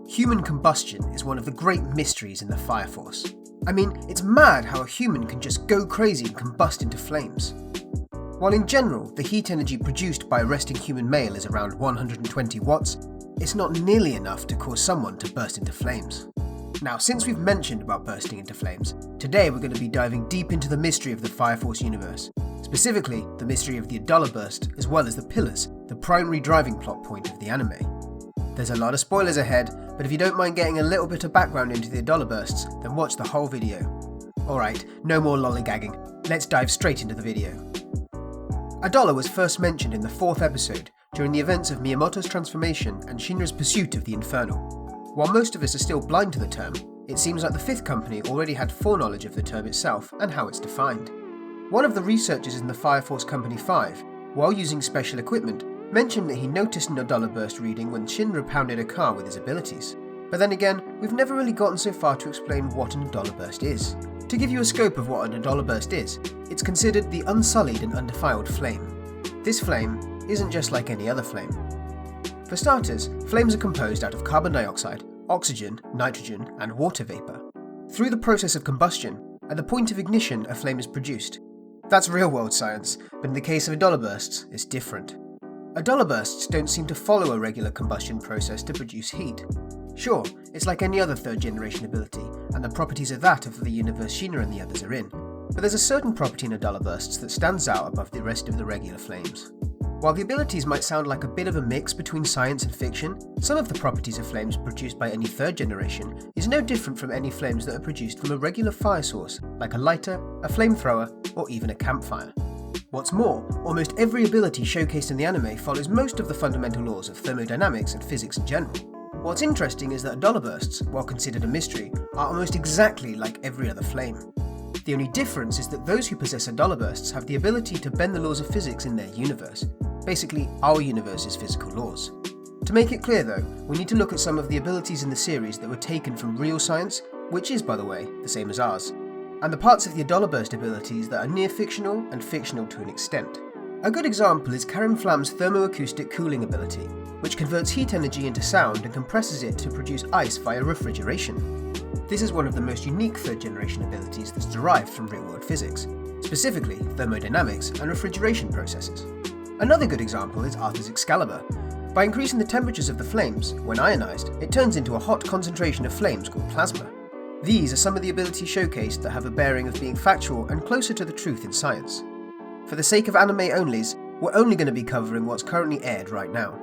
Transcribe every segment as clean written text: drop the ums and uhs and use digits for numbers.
Human combustion is one of the great mysteries in the Fire Force. I mean, it's mad how a human can just go crazy and combust into flames. While in general, the heat energy produced by a resting human male is around 120 watts, it's not nearly enough to cause someone to burst into flames. Now, since we've mentioned about bursting into flames, today we're going to be diving deep into the mystery of the Fire Force universe, specifically the mystery of the Adolla burst, as well as the pillars, the primary driving plot point of the anime. There's a lot of spoilers ahead, but if you don't mind getting a little bit of background into the Adolla bursts, then watch the whole video. Alright, no more lollygagging, let's dive straight into the video. Adolla was first mentioned in the 4th episode, during the events of Miyamoto's transformation and Shinra's pursuit of the Infernal. While most of us are still blind to the term, it seems like the 5th company already had foreknowledge of the term itself and how it's defined. One of the researchers in the Fire Force Company 5, while using special equipment, mentioned that he noticed an Adolla burst reading when Shinra pounded a car with his abilities. But then again, we've never really gotten so far to explain what an Adolla burst is. To give you a scope of what an Adolla burst is, it's considered the unsullied and undefiled flame. This flame isn't just like any other flame. For starters, flames are composed out of carbon dioxide, oxygen, nitrogen, and water vapour. Through the process of combustion, at the point of ignition, a flame is produced. That's real-world science, but in the case of Adolla bursts, it's different. Adolla bursts don't seem to follow a regular combustion process to produce heat. Sure, it's like any other third-generation ability, and the properties are that of the universe Shinra and the others are in, but there's a certain property in Adolla bursts that stands out above the rest of the regular flames. While the abilities might sound like a bit of a mix between science and fiction, some of the properties of flames produced by any third generation is no different from any flames that are produced from a regular fire source, like a lighter, a flamethrower, or even a campfire. What's more, almost every ability showcased in the anime follows most of the fundamental laws of thermodynamics and physics in general. What's interesting is that Adolla bursts, while considered a mystery, are almost exactly like every other flame. The only difference is that those who possess Adolla bursts have the ability to bend the laws of physics in their universe, basically our universe's physical laws. To make it clear though, we need to look at some of the abilities in the series that were taken from real science, which is, by the way, the same as ours, and the parts of the Adolla burst abilities that are near fictional and fictional to an extent. A good example is Karim Flam's thermoacoustic cooling ability, which converts heat energy into sound and compresses it to produce ice via refrigeration. This is one of the most unique third-generation abilities that's derived from real-world physics, specifically thermodynamics and refrigeration processes. Another good example is Arthur's Excalibur. By increasing the temperatures of the flames, when ionized, it turns into a hot concentration of flames called plasma. These are some of the abilities showcased that have a bearing of being factual and closer to the truth in science. For the sake of anime onlys, we're only going to be covering what's currently aired right now.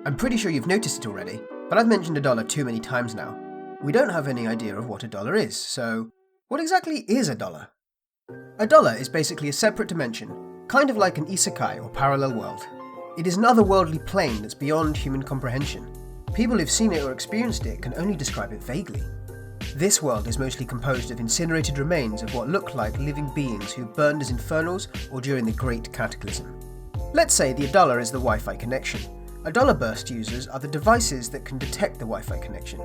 I'm pretty sure you've noticed it already, but I've mentioned Adolla too many times now. We don't have any idea of what Adolla is, so what exactly is Adolla? Adolla is basically a separate dimension, kind of like an isekai or parallel world. It is an otherworldly plane that's beyond human comprehension. People who've seen it or experienced it can only describe it vaguely. This world is mostly composed of incinerated remains of what look like living beings who burned as infernals or during the Great Cataclysm. Let's say the Adolla is the Wi-Fi connection. Adolla burst users are the devices that can detect the Wi-Fi connection.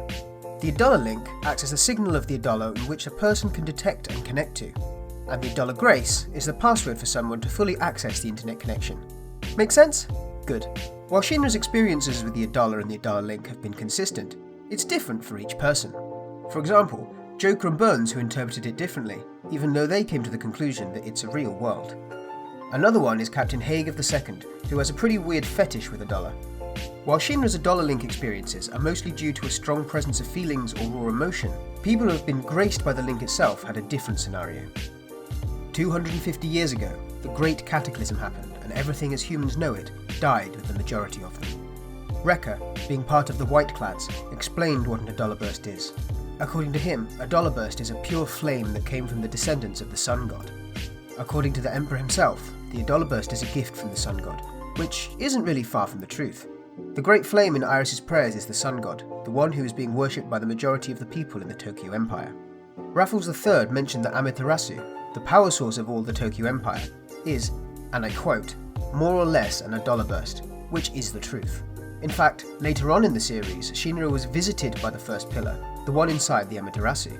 The Adolla Link acts as a signal of the Adolla in which a person can detect and connect to, and the Adolla Grace is the password for someone to fully access the internet connection. Make sense? Good. While Shinra's experiences with the Adolla and the Adolla Link have been consistent, it's different for each person. For example, Joker and Burns who interpreted it differently, even though they came to the conclusion that it's a real world. Another one is Captain Haig of the Second, who has a pretty weird fetish with Adolla. While Shinra's Adolla Link experiences are mostly due to a strong presence of feelings or raw emotion, people who have been graced by the link itself had a different scenario. 250 years ago, the Great Cataclysm happened, and everything as humans know it died with the majority of them. Rekka, being part of the Whiteclads, explained what an Adolla burst is. According to him, Adolla burst is a pure flame that came from the descendants of the Sun God. According to the Emperor himself, the Adolla burst is a gift from the Sun God, which isn't really far from the truth. The great flame in Iris' prayers is the Sun God, the one who is being worshipped by the majority of the people in the Tokyo Empire. Raffles III mentioned that Amaterasu, the power source of all the Tokyo Empire, is, and I quote, more or less an Adolla burst, which is the truth. In fact, later on in the series, Shinra was visited by the first pillar, the one inside the Amaterasu.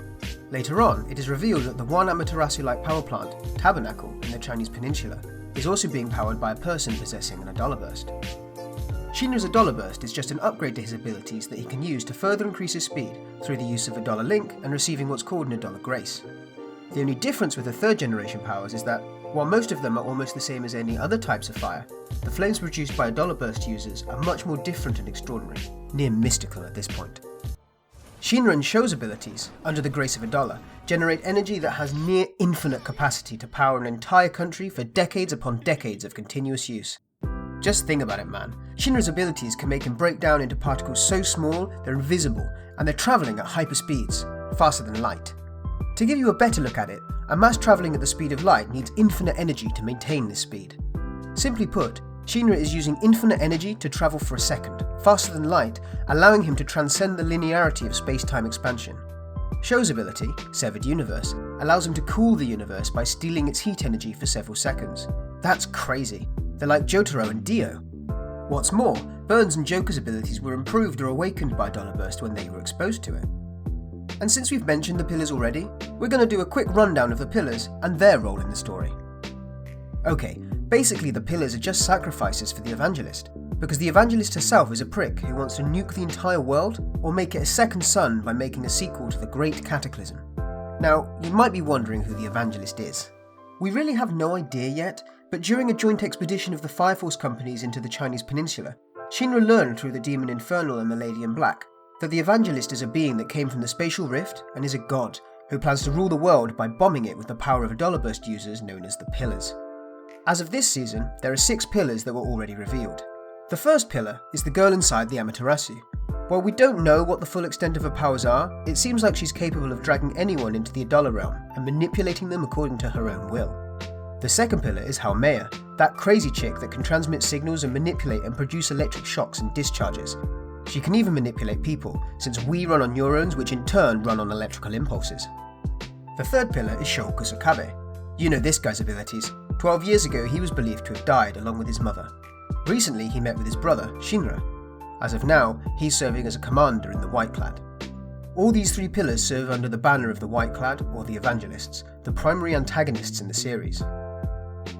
Later on, it is revealed that the one Amaterasu-like power plant, Tabernacle, in the Chinese peninsula, is also being powered by a person possessing an Adolla burst. Shinra's Adolla Burst is just an upgrade to his abilities that he can use to further increase his speed through the use of Adolla Link and receiving what's called an Adolla Grace. The only difference with the 3rd generation powers is that, while most of them are almost the same as any other types of fire, the flames produced by Adolla Burst users are much more different and extraordinary, near mystical at this point. Shinra and Sho's abilities, under the grace of Adolla, generate energy that has near infinite capacity to power an entire country for decades upon decades of continuous use. Just think about it, man. Shinra's abilities can make him break down into particles so small they're invisible, and they're travelling at hyperspeeds, faster than light. To give you a better look at it, a mass travelling at the speed of light needs infinite energy to maintain this speed. Simply put, Shinra is using infinite energy to travel for a second, faster than light, allowing him to transcend the linearity of space-time expansion. Sho's ability, Severed Universe, allows him to cool the universe by stealing its heat energy for several seconds. That's crazy. They're like Jotaro and Dio. What's more, Burns and Joker's abilities were improved or awakened by Adolla Burst when they were exposed to it. And since we've mentioned the pillars already, we're going to do a quick rundown of the pillars and their role in the story. Okay, basically the pillars are just sacrifices for the evangelist, because the evangelist herself is a prick who wants to nuke the entire world or make it a second sun by making a sequel to the Great Cataclysm. Now, you might be wondering who the evangelist is. We really have no idea yet, but during a joint expedition of the Fire Force companies into the Chinese peninsula, Shinra learned through the Demon Infernal and the Lady in Black that the evangelist is a being that came from the spatial rift and is a god who plans to rule the world by bombing it with the power of Adolla Burst users known as the Pillars. As of this season, there are 6 pillars that were already revealed. The first pillar is the girl inside the Amaterasu. While we don't know what the full extent of her powers are, it seems like she's capable of dragging anyone into the Adolla realm and manipulating them according to her own will. The second pillar is Haumea, that crazy chick that can transmit signals and manipulate and produce electric shocks and discharges. She can even manipulate people, since we run on neurons which in turn run on electrical impulses. The third pillar is Sho Kusakabe. You know this guy's abilities. 12 years ago he was believed to have died along with his mother. Recently he met with his brother, Shinra. As of now, he's serving as a commander in the White Clad. All these 3 pillars serve under the banner of the White Clad, or the Evangelists, the primary antagonists in the series.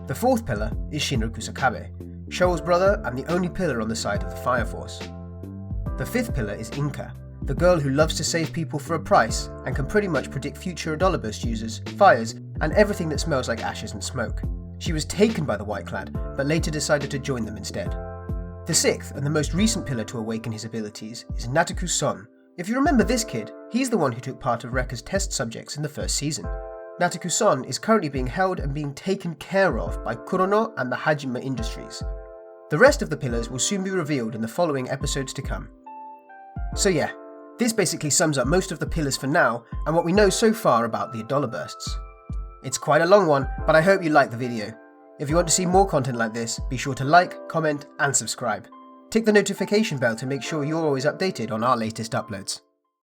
The fourth pillar is Shinra Kusakabe, Sho's brother and the only pillar on the side of the Fire Force. The fifth pillar is Inka, the girl who loves to save people for a price and can pretty much predict future Adolla Burst users, fires, and everything that smells like ashes and smoke. She was taken by the White Clad, but later decided to join them instead. The sixth and the most recent pillar to awaken his abilities is Nataku Son. If you remember this kid, he's the one who took part of Rekka's test subjects in the first season. Nataku Son is currently being held and being taken care of by Kurono and the Hajime Industries. The rest of the pillars will soon be revealed in the following episodes to come. So yeah, this basically sums up most of the pillars for now and what we know so far about the Adolla Bursts. It's quite a long one, but I hope you liked the video. If you want to see more content like this, be sure to like, comment and subscribe. Tick the notification bell to make sure you're always updated on our latest uploads.